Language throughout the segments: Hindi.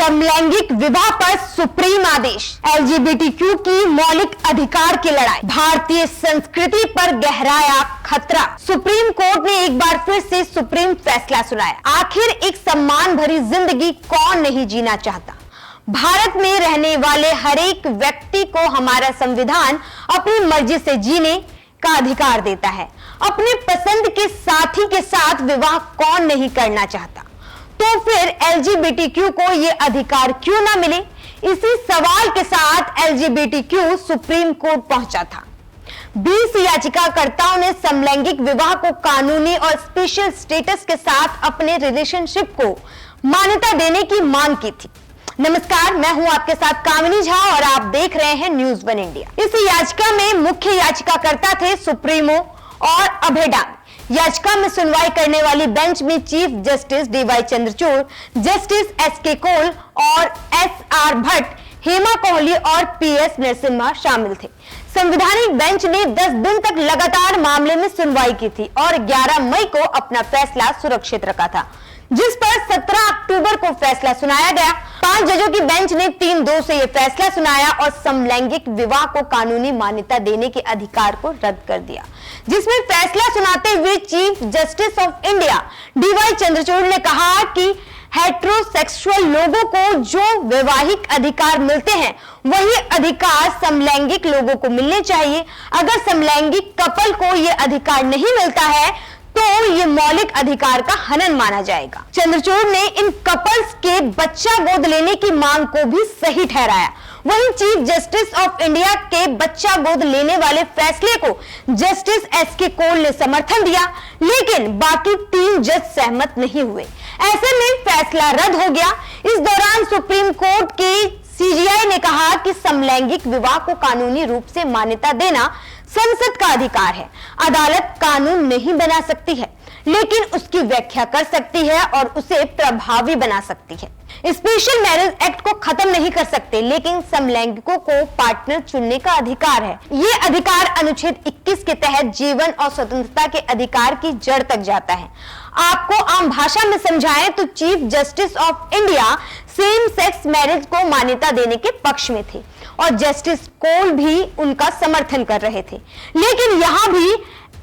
समलैंगिक विवाह पर सुप्रीम आदेश। एलजीबीटीक्यू की मौलिक अधिकार की लड़ाई, भारतीय संस्कृति पर गहराया खतरा। सुप्रीम कोर्ट ने एक बार फिर से सुप्रीम फैसला सुनाया। आखिर एक सम्मान भरी जिंदगी कौन नहीं जीना चाहता। भारत में रहने वाले हर एक व्यक्ति को हमारा संविधान अपनी मर्जी से जीने का अधिकार देता है। अपने पसंद के साथी के साथ विवाह कौन नहीं करना चाहता, तो फिर एलजीबीटीक्यू को यह अधिकार क्यों ना मिले? इसी सवाल के साथ एलजीबीटीक्यू सुप्रीम कोर्ट पहुंचा था। 20 याचिकाकर्ताओं ने समलैंगिक विवाह को कानूनी और स्पेशल स्टेटस के साथ अपने रिलेशनशिप को मान्यता देने की मांग की थी। नमस्कार, मैं हूं आपके साथ कामिनी झा और आप देख रहे हैं न्यूज वन इंडिया। इस याचिका में मुख्य याचिकाकर्ता थे सुप्रीमो और अभय डांग। याचिका में सुनवाई करने वाली बेंच में chief justice DY Chandrachud, justice SK Kaul और एसआर भट्ट, हेमा कोहली और पीएस नरसिम्हा शामिल थे। संवैधानिक बेंच ने 10 दिन तक लगातार मामले में सुनवाई की थी और 11 मई को अपना फैसला सुरक्षित रखा था, जिस पर 17 अक्टूबर को फैसला सुनाया गया। 5 जजों की बेंच ने 3-2 से यह फैसला सुनाया और समलैंगिक विवाह को कानूनी मान्यता देने के अधिकार को रद्द कर दिया, जिसमें फैसला सुनाते हुए chief justice of India DY Chandrachud ने कहा कि हेटेरोसेक्सुअल लोगों को जो वैवाहिक अधिकार मिलते हैं वही अधिकार समलैंगिक लोगों को मिलने चाहिए। अगर समलैंगिक कपल को यह अधिकार नहीं मिलता है तो ये मौलिक अधिकार का हनन माना जाएगा। चंद्रचूड़ ने इन कपल्स के बच्चा गोद लेने की मांग को भी सही ठहराया। वहीं चीफ जस्टिस ऑफ इंडिया के बच्चा गोद लेने वाले फैसले को जस्टिस एसके कौल ने समर्थन दिया, लेकिन बाकी 3 जज सहमत नहीं हुए। ऐसे में फैसला रद्द हो गया। इस दौरान सुप्रीम कोर्ट के सीजीआई ने कहा कि समलैंगिक विवाह को कानूनी रूप से मान्यता देना संसद का अधिकार है। अदालत कानून नहीं बना सकती है, लेकिन उसकी व्याख्या कर सकती है और उसे प्रभावी बना सकती है। स्पेशल मैरिज एक्ट को खत्म नहीं कर सकते, लेकिन समलैंगिकों को पार्टनर चुनने का अधिकार है। ये अधिकार अनुच्छेद 21 के तहत जीवन और स्वतंत्रता के अधिकार की जड़ तक जाता है। आपको आम भाषा में समझाएं तो chief justice of India same sex marriage को मान्यता देने के पक्ष में थे और जस्टिस कौल भी उनका समर्थन कर रहे थे, लेकिन यहां भी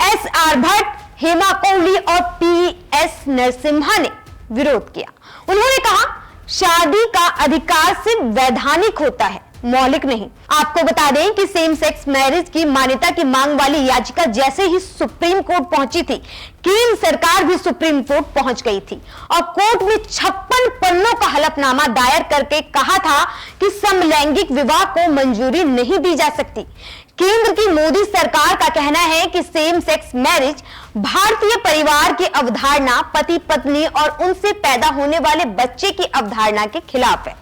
एसआर भट्ट, हेमा कोहली और पीएस नरसिम्हा ने विरोध किया। उन्होंने कहा शादी का अधिकार सिर्फ वैधानिक होता है, मौलिक नहीं। आपको बता दें कि सेम सेक्स मैरिज की मान्यता की मांग वाली याचिका जैसे ही सुप्रीम कोर्ट पहुंची थी, केंद्र सरकार भी सुप्रीम कोर्ट पहुंच गई थी और कोर्ट में 56 पन्नों का हलफनामा दायर करके कहा था कि समलैंगिक विवाह को मंजूरी नहीं दी जा सकती। केंद्र की मोदी सरकार का कहना है कि सेम सेक्स मैरिज भारतीय परिवार की अवधारणा, पति पत्नी और उनसे पैदा होने वाले बच्चे की अवधारणा के खिलाफ है।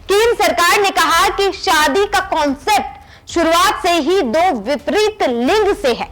केंद्र सरकार ने कहा कि शादी का कॉन्सेप्ट शुरुआत से ही 2 विपरीत लिंग से है।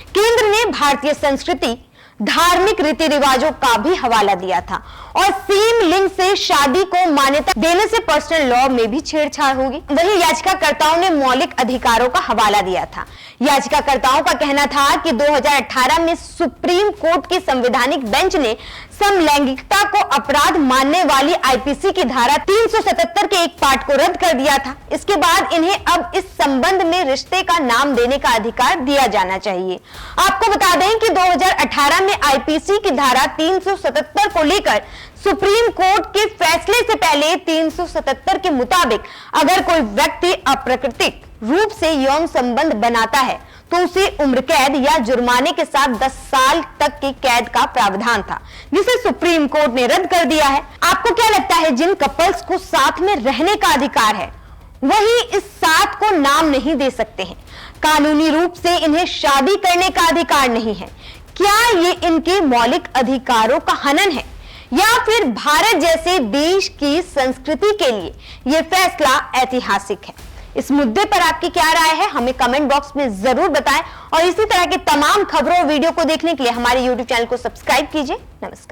केंद्र ने भारतीय संस्कृति, धार्मिक रीति रिवाजों का भी हवाला दिया था और सेम लिंग से शादी को मान्यता देने से पर्सनल लॉ में भी छेड़छाड़ होगी। वहीं याचिकाकर्ताओं ने मौलिक अधिकारों का हवाला दिया था। याचिकाकर्ताओं का कहना था कि 2018 में सुप्रीम कोर्ट की संवैधानिक बेंच ने समलैंगिकता को अपराध मानने वाली आईपीसी की धारा 377 के एक पार्ट को रद्द कर दिया था। इसके बाद इन्हें अब इस संबंध में रिश्ते का नाम देने का अधिकार दिया जाना चाहिए। आपको बता दें कि 2018 में आईपीसी की धारा 377 को लेकर सुप्रीम कोर्ट के फैसले से पहले 377 के मुताबिक अगर कोई व्यक्ति अप्राकृतिक रूप से यौन संबंध बनाता है तो उसे उम्र कैद या जुर्माने के साथ 10 साल तक की कैद का प्रावधान था, जिसे सुप्रीम कोर्ट ने रद्द कर दिया है। आपको क्या लगता है, जिन कपल्स को साथ में रहने का अधिकार है वही इस साथ को नाम नहीं दे सकते हैं, कानूनी रूप से इन्हें शादी करने का अधिकार नहीं है? क्या ये इनके मौलिक अधिकारों का हनन है या फिर भारत जैसे देश की संस्कृति के लिए यह फैसला ऐतिहासिक है? इस मुद्दे पर आपकी क्या राय है, हमें कमेंट बॉक्स में जरूर बताएं और इसी तरह के तमाम खबरों और वीडियो को देखने के लिए हमारे YouTube चैनल को सब्सक्राइब कीजिए। नमस्कार।